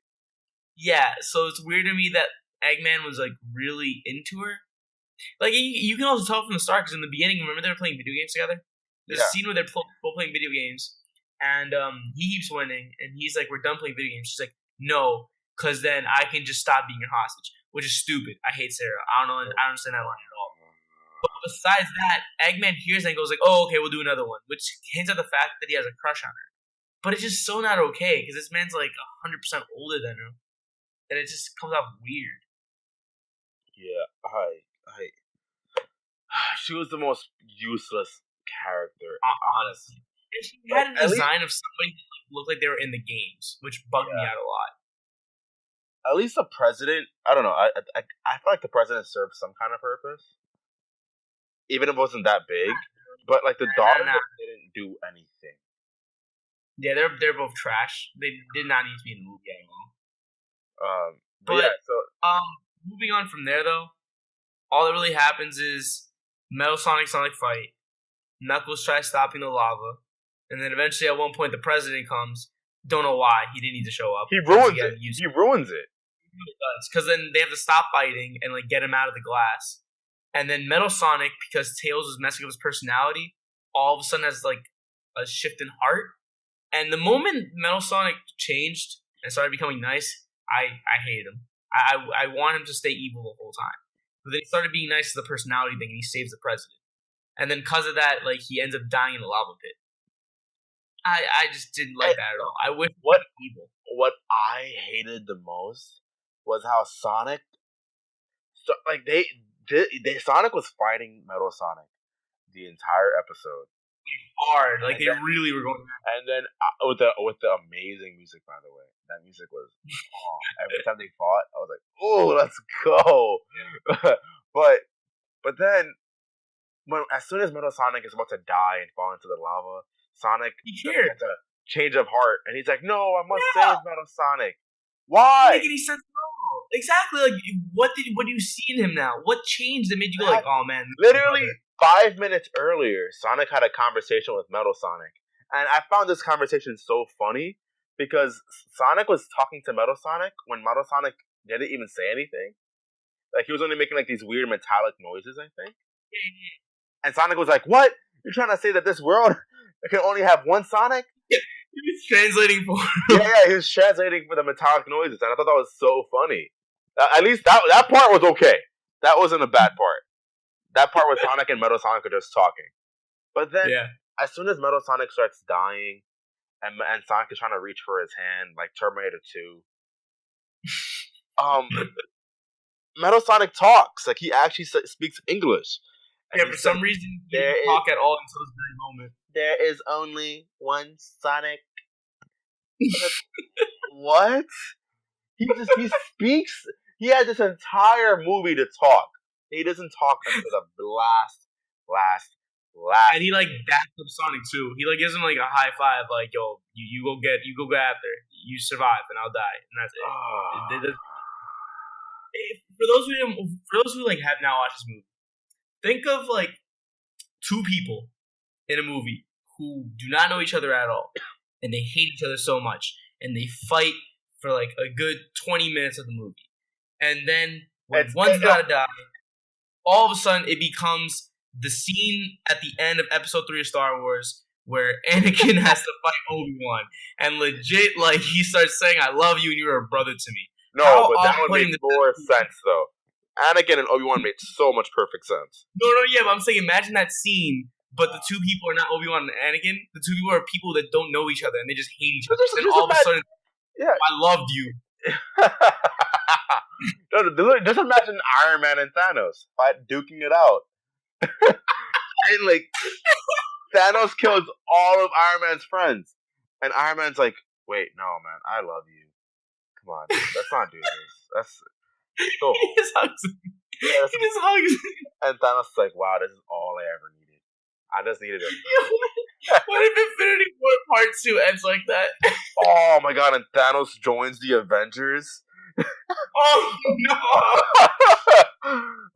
Yeah, so it's weird to me that Eggman was like really into her. Like you can also tell from the start because in the beginning, remember they were playing video games together. There's a scene where they're both playing video games, and he keeps winning, and he's like, "We're done playing video games." She's like, "No, because then I can just stop being your hostage," which is stupid. I hate Sarah. I don't understand that line at all. But besides that, Eggman hears that and goes like, "Oh, okay, we'll do another one," which hints at the fact that he has a crush on her. But it's just so not okay because this man's like 100% older than her, and it just comes off weird.
Yeah, she was the most useless character, honestly.
And she had a design of somebody that looked like they were in the games, which bugged me out a lot.
At least the president, I don't know. I feel like the president served some kind of purpose, even if it wasn't that big. But like the daughter didn't do anything. Yeah,
they're both trash. They did not need to be in the movie at all. Moving on from there though, all that really happens is Metal Sonic fight. Knuckles tries stopping the lava, and then eventually at one point the president comes. Don't know why he didn't need to show up.
He ruins it. He ruins it.
He really does because then they have to stop fighting and like get him out of the glass. And then Metal Sonic, because Tails was messing with his personality, all of a sudden has like a shift in heart. And the moment Metal Sonic changed and started becoming nice, I hated him. I want him to stay evil the whole time. But then he started being nice to the personality thing, and he saves the president. And then because of that, like he ends up dying in the lava pit. I just didn't like that at all. I wish evil.
What I hated the most was how Sonic, Sonic was fighting Metal Sonic the entire episode.
Hard, like they really were going.
And then with the amazing music, by the way, that music was every time they fought, I was like, "Oh, let's go!" but then as soon as Metal Sonic is about to die and fall into the lava, Sonic gets a change of heart, and he's like, "No, I must save Metal Sonic." Why?
Doesn't make any sense at all. Exactly. Like, what do you see in him now? What changed that made you go like, "Oh man"?
Literally 5 minutes earlier, Sonic had a conversation with Metal Sonic, and I found this conversation so funny because Sonic was talking to Metal Sonic when Metal Sonic didn't even say anything. Like he was only making like these weird metallic noises, I think. And Sonic was like, "What? You're trying to say that this world can only have one Sonic?"
He was translating for
yeah, he was translating for the metallic noises, and I thought that was so funny. At least that part was okay. That wasn't a bad part. That part where Sonic and Metal Sonic are just talking. But then, as soon as Metal Sonic starts dying, and Sonic is trying to reach for his hand, like Terminator 2, Metal Sonic talks. Like, he actually speaks English.
Yeah, for some reason, he didn't talk at all until this very moment.
There is only one Sonic. What? He speaks. He has this entire movie to talk. He doesn't talk until the last.
And he like backs up Sonic too. He like gives him like a high five, like, "Yo, you go go after. You survive, and I'll die." And that's it. For those who like have now watched this movie, think of like two people in a movie who do not know each other at all, and they hate each other so much, and they fight for like a good 20 minutes of the movie, and then when one's gotta die, all of a sudden it becomes the scene at the end of Episode 3 of Star Wars where Anakin has to fight Obi-Wan, and legit, like, he starts saying, "I love you, and you're a brother to me."
No, but that one made more sense though. Anakin and Obi-Wan made so much perfect sense.
No, yeah, but I'm saying, imagine that scene, but the two people are not Obi-Wan and Anakin. The two people are people that don't know each other, and they just hate each other. Then all of a sudden,
yeah,
I loved you.
Just imagine Iron Man and Thanos duking it out. And like Thanos kills all of Iron Man's friends, and Iron Man's like, "Wait, no, man, I love you. Come on, let's not do this. That's so."
He just hugs him.
Yeah,
he just hugs him.
And Thanos is like, "Wow, this is all I ever needed. I just needed it."
What if Infinity War Part 2 ends like that?
Oh my god, and Thanos joins the Avengers.
Oh no!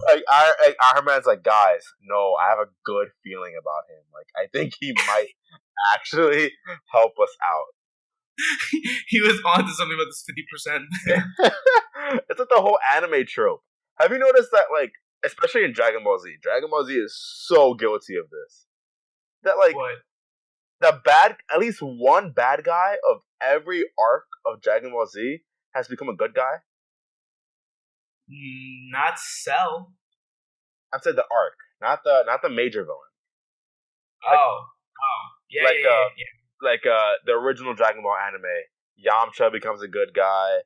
like Iron Man's like, "Guys, no, I have a good feeling about him. Like, I think he might actually help us out."
He was on to something about this 50%.
It's like the whole anime trope. Have you noticed that, like, especially in Dragon Ball Z is so guilty of this. That, like,
what?
At least one bad guy of every arc of Dragon Ball Z has become a good guy.
Not Cell.
I'm saying the arc, not the major villain.
Like, yeah.
Like the original Dragon Ball anime, Yamcha becomes a good guy.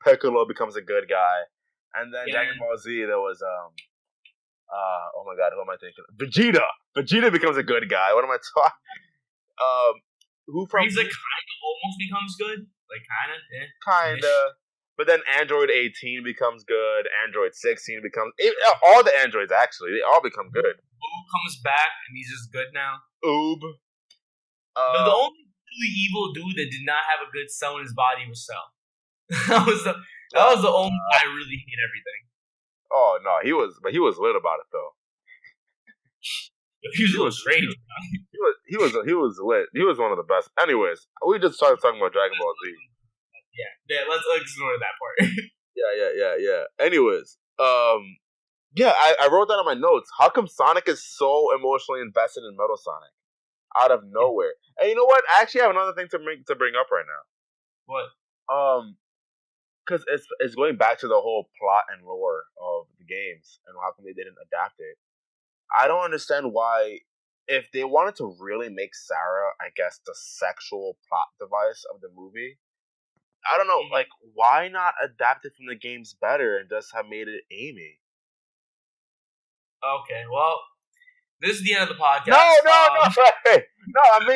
Piccolo becomes a good guy, and then Dragon Ball Z there was oh my god, who am I thinking? Vegeta becomes a good guy. What am I talking? Who from?
Frieza kind of almost becomes good, like yeah.
Kinda. But then Android 18 becomes good. Android 16 becomes all the androids actually. They all become good.
Oob comes back and he's just good now.
Oob.
No, the only truly evil dude that did not have a good cell in his body was Cell. that was the only guy who really hate everything.
Oh no, he was lit about it though.
He was a little strange.
He was lit. He was one of the best. Anyways, we just started talking about Dragon Ball Z.
Yeah. Let's ignore that part.
Yeah. Anyways, I wrote that on my notes. How come Sonic is so emotionally invested in Metal Sonic out of nowhere? And you know what? I actually have another thing to bring up right now.
What?
Because it's going back to the whole plot and lore of the games and how come they didn't adapt it. I don't understand why, if they wanted to really make Sarah, I guess, the sexual plot device of the movie, I don't know, like, why not adapt it from the games better and just have made it Amy?
Okay, well, this is the end of the podcast.
No, I'm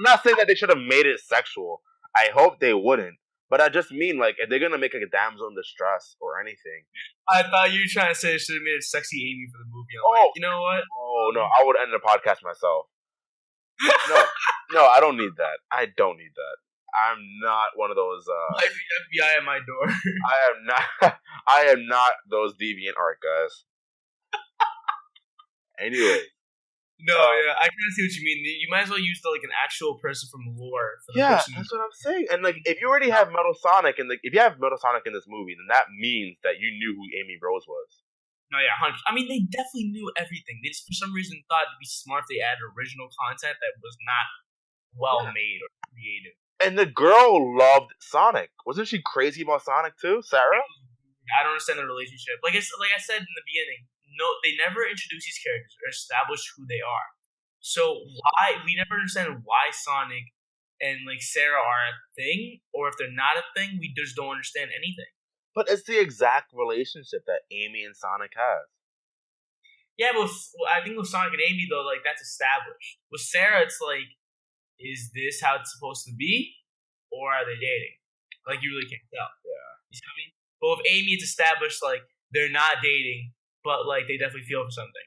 not saying that they should have made it sexual. I hope they wouldn't. But I just mean, like, if they're gonna make like a damsel in distress or anything.
I thought you were trying to say they should have made it sexy Amy for the movie. Like, you know what?
Oh no, I would end the podcast myself. No, I don't need that. I don't need that. I'm not one of those.
FBI at my door.
I am not those deviant art guys. Anyway.
No, yeah, I kind of see what you mean. You might as well use an actual person from lore. For the person
that's what I'm saying. And like, if you already have Metal Sonic, and if you have Metal Sonic in this movie, then that means that you knew who Amy Rose was.
No, yeah, 100%. I mean, they definitely knew everything. They just, for some reason, thought it'd be smart if they added original content that was not well made or creative. And
the girl loved Sonic. Wasn't she crazy about Sonic too, Sarah?
I don't understand the relationship. Like I said in the beginning. No, they never introduce these characters or establish who they are. So why we never understand why Sonic and Sarah are a thing, or if they're not a thing, we just don't understand anything.
But it's the exact relationship that Amy and Sonic has.
Yeah, but I think with Sonic and Amy though, that's established. With Sarah, it's is this how it's supposed to be, or are they dating? You really can't tell.
Yeah.
You see what I mean? But with Amy, it's established they're not dating. But they definitely feel for something.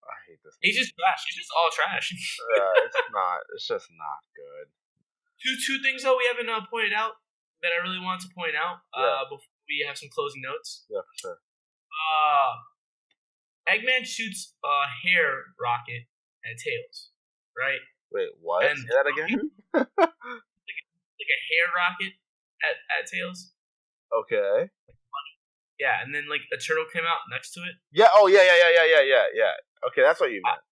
I hate this.
It's just trash. It's just all trash.
It's not. It's just not good.
Two things though we haven't pointed out that I really want to point out before we have some closing notes.
Yeah, for sure.
Eggman shoots a hair rocket at Tails, right?
Wait, what? Say that again?
like a hair rocket at Tails.
Okay.
Yeah, and then like a turtle came out next to it.
Yeah. Oh yeah. Okay, that's what you meant.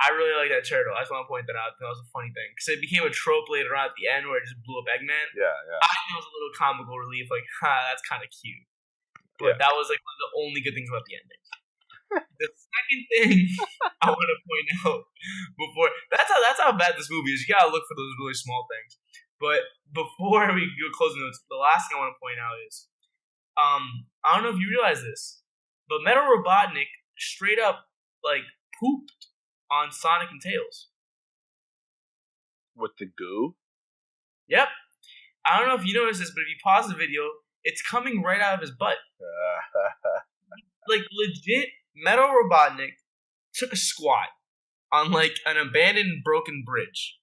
I really like that turtle. I just want to point that out. That was a funny thing because it became a trope later on at the end where it just blew up Eggman.
Yeah.
I think it was a little comical relief, like, that's kind of cute. But that was like one of the only good things about the ending. The second thing I want to point out before that's how bad this movie is. You gotta look for those really small things. But before we go closing notes, the last thing I want to point out is, I don't know if you realize this, but Metal Robotnik straight up like pooped on Sonic and Tails.
With the goo?
Yep. I don't know if you noticed this, but if you pause the video, it's coming right out of his butt. Like, legit, Metal Robotnik took a squat on, like, an abandoned broken bridge.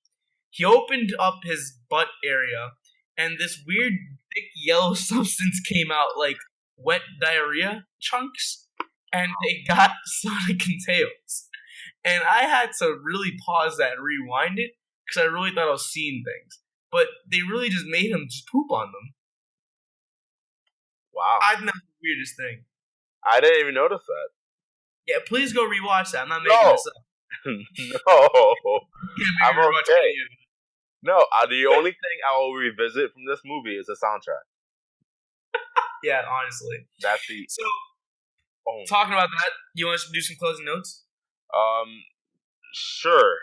He opened up his butt area, and this weird, thick, yellow substance came out, like, wet diarrhea chunks, and they got Sonic and Tails. And I had to really pause that and rewind it, because I really thought I was seeing things. But they really just made him just poop on them.
Wow.
I think that's the weirdest thing.
I didn't even notice that.
Yeah, please go rewatch that. I'm not making this up.
No. I'm okay. No, the only thing I will revisit from this movie is the soundtrack.
Yeah, honestly.
That's the...
So, talking about that, you want us to do some closing notes?
Sure.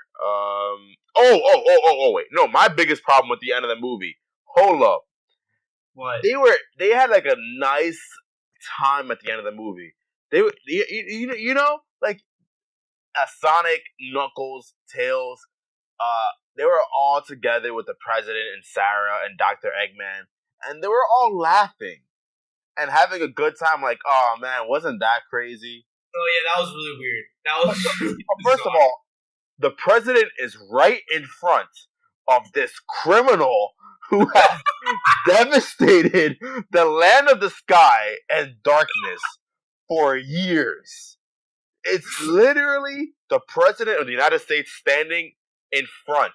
Wait. No, my biggest problem with the end of the movie. Hold up.
What?
They had like a nice time at the end of the movie. They were, you know, like Sonic, Knuckles, Tails. They were all together with the president and Sarah and Dr. Eggman, and they were all laughing and having a good time. Like, oh man, wasn't that crazy?
Oh yeah, that was really weird. That was really
First of all, the president is right in front of this criminal who has devastated the land of the sky and darkness for years. It's literally the president of the United States standing in front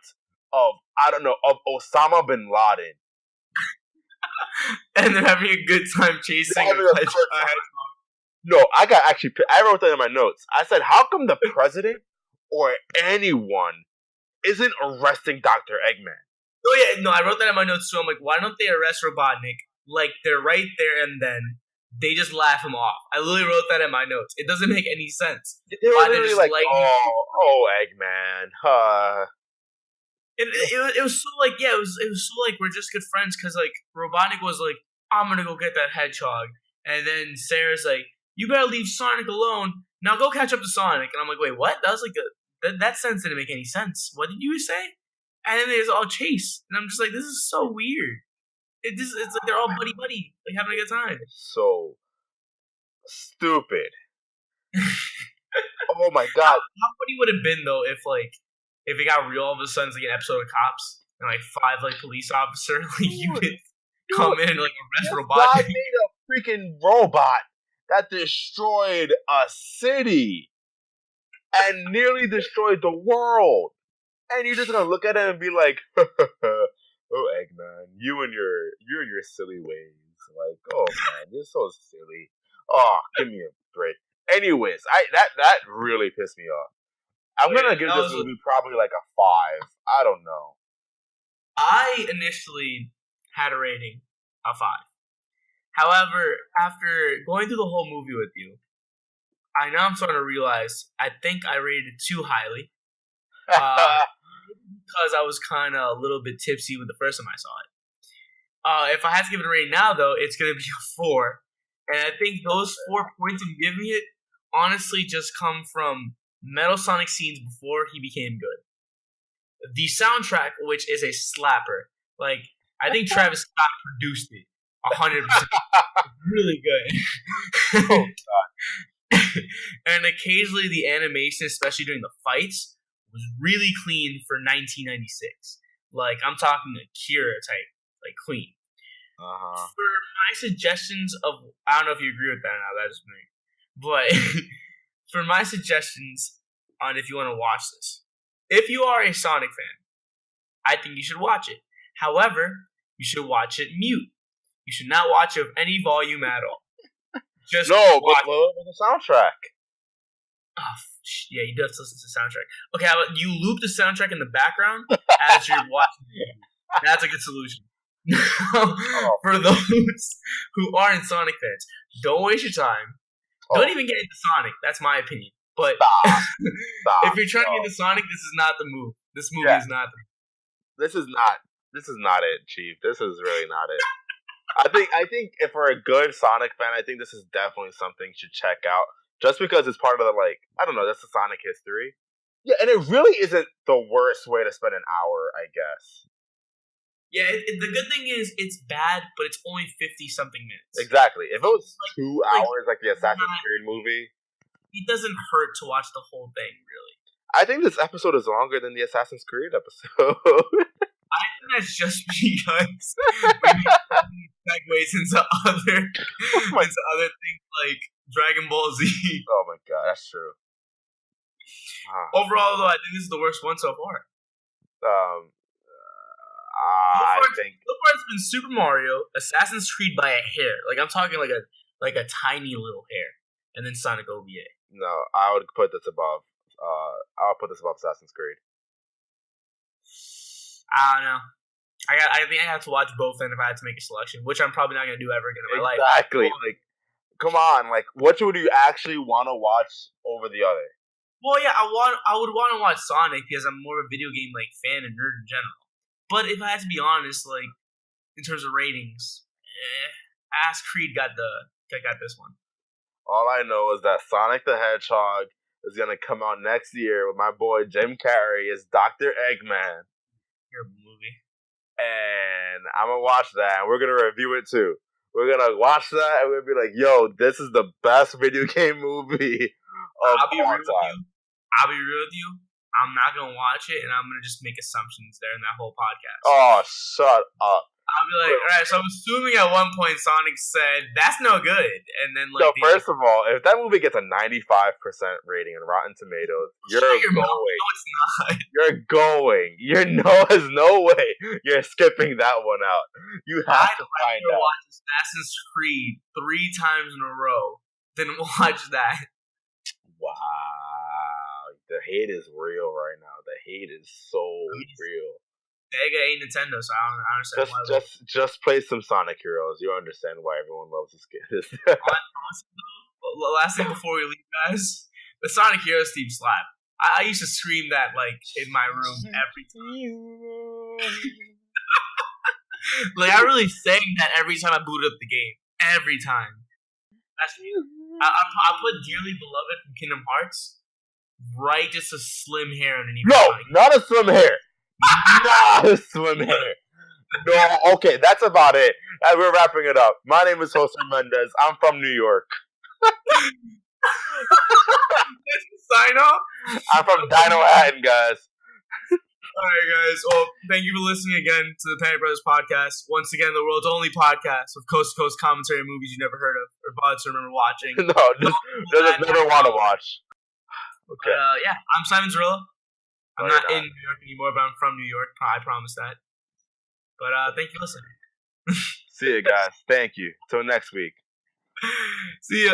of, of Osama bin Laden.
And they're having a good time chasing him.
No, I wrote that in my notes. I said, how come the president or anyone isn't arresting Dr. Eggman?
Oh yeah, no, I wrote that in my notes too. I'm like, why don't they arrest Robotnik? Like, they're right there and then they just laugh him off. I literally wrote that in my notes. It doesn't make any sense.
They were literally like, Eggman,
It was so like, yeah, it was so like we're just good friends because like Robotnik was like, I'm gonna go get that hedgehog, and then Sarah's like, you better leave Sonic alone. Now go catch up to Sonic, and I'm like, wait, what? That was like that sentence didn't make any sense. What did you say? And then they just all chase, and I'm just like, this is so weird. It's like they're all buddy, like having a good time.
So stupid. Oh my god!
How funny would it have been though if it got real all of a sudden, it's like an episode of Cops and like 5 like police officers like you could come in and like arrest Robotnik.
God made a freaking robot that destroyed a city and nearly destroyed the world, and you're just gonna look at it and be like, "Oh, Eggman, you and your silly ways. Like, oh man, you're so silly. Oh, give me a break." Anyways, that really pissed me off. I'm gonna give this movie probably like a 5. I don't know.
I initially had a rating of 5. However, after going through the whole movie with you, I now I'm starting to realize I think I rated it too highly. Because I was kind of a little bit tipsy with the first time I saw it. If I had to give it a rating now, though, it's going to be a 4. And I think those 4 points I'm giving it honestly just come from Metal Sonic scenes before he became good. The soundtrack, which is a slapper. Like, I think Travis Scott produced it 100%. Really good.
Oh, God.
And occasionally the animation, especially during the fights, was really clean for 1996. Like, I'm talking Akira type, like, clean.
Uh-huh.
For my suggestions of, I don't know if you agree with that or not, that's me. But for my suggestions on if you want to watch this, if you are a Sonic fan, I think you should watch it. However, you should watch it mute. You should not watch it with any volume at all. Just
No, but
watch.
the soundtrack.
Oh, yeah, he does listen to the soundtrack. Okay, how about you loop the soundtrack in the background as you're watching the movie? That's a good solution. For those who aren't Sonic fans, don't waste your time. Don't even get into Sonic. That's my opinion. But if you're trying to get into Sonic, this is not the move. This movie is not the move.
This is not it, Chief. This is really not it. I think if we're a good Sonic fan, I think this is definitely something you should check out. Just because it's part of the, like, I don't know, that's the Sonic history. Yeah, and it really isn't the worst way to spend an hour, I guess.
Yeah, the good thing is it's bad, but it's only 50-something minutes.
Exactly. If it was 2 hours like the Assassin's Creed movie,
it doesn't hurt to watch the whole thing, really.
I think this episode is longer than the Assassin's Creed episode.
I think that's just because we segues into other things like Dragon Ball Z.
Oh my god, that's true.
Overall, though, I think this is the worst one so far.
I think
so far it's been Super Mario, Assassin's Creed by a hair. Like I'm talking like a tiny little hair, and then Sonic OVA.
No, I would put this above. I'll put this above Assassin's Creed.
I don't know. I think I have to watch both then if I had to make a selection, which I'm probably not going to do ever again in my life.
Exactly. Like, come on. Like, which would you actually want to watch over the other?
Well, yeah, I would want to watch Sonic because I'm more of a video game like fan and nerd in general. But if I had to be honest, like in terms of ratings, Ass Creed got this one.
All I know is that Sonic the Hedgehog is gonna come out next year with my boy Jim Carrey as Dr. Eggman.
Your movie.
And I'm gonna watch that, and we're gonna review it too. We're gonna watch that, and we'll be like, "Yo, this is the best video game movie of
I'll be
all
real with
time."
you. I'll be real with you. I'm not gonna watch it, and I'm gonna just make assumptions there in that whole podcast.
Oh, shut up!
I'll be like, all right, so I'm assuming at one point Sonic said that's no good, and then like.
So first of all, if that movie gets a 95% rating on Rotten Tomatoes, you're going.
No, it's not.
You're going. There's no way you're skipping that one out. You have to find out.
Watch Assassin's Creed 3 times in a row, then watch that.
Wow. The hate is real right now. The hate is so real.
Sega ain't Nintendo, so I don't understand why.
Just play some Sonic Heroes. You'll understand why everyone loves this game.
Last thing before we leave, guys, the Sonic Heroes theme slap. I used to scream that like in my room every time. Like I really sang that every time I booted up the game. Every time. That's me. I put Dearly Beloved from Kingdom Hearts right just a slim hair underneath.
No, not a slim hair. Not a swim hair. No, okay, that's about it. We're wrapping it up. My name is Jose Mendez. I'm from New York.
Sign off.
I'm from Dino Hatton, guys.
Alright, guys. Well, thank you for listening again to the Panic Brothers podcast. Once again, the world's only podcast with coast-to-coast commentary on movies you never heard of or bothered to remember watching.
No, just never want to watch. Okay.
Yeah, I'm Simon Zorilla. I'm not in New York anymore, but I'm from New York. I promise that. But thank you for listening.
See you guys. Thank you. Till next week.
See ya.